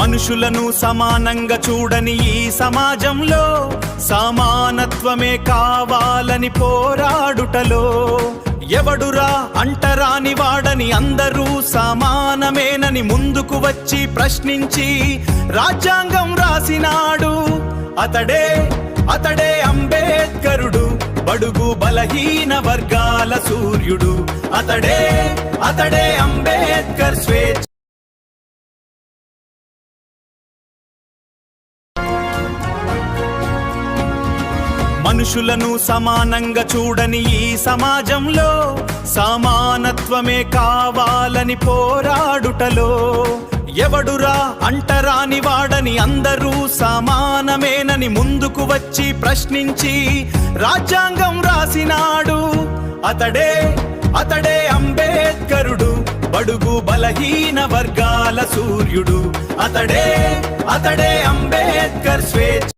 మనుషులను సమానంగా చూడని ఈ సమాజంలో సమానత్వమే కావాలని పోరాడుటలో ఎవడురా అంటరాని వాడని అందరూ సమానమేనని ముందుకు వచ్చి ప్రశ్నించి రాజ్యాంగం రాసినాడు అతడే అంబేద్కరుడు, బడుగు బలహీన వర్గాల సూర్యుడు. అతడే అంబేద్కర్ స్వేచ్ఛ. మనుషులను సమానంగా చూడని ఈ సమాజంలో సమానత్వమే కావాలని పోరాడుటలో ఎవడురా అంటరాని వాడని అందరూ సమానమేనని ముందుకు వచ్చి ప్రశ్నించి రాజ్యాంగం రాసినాడు. అతడే అంబేద్కరుడు, బడుగు బలహీన వర్గాల సూర్యుడు. అతడే అంబేద్కర్ స్వేచ్ఛ.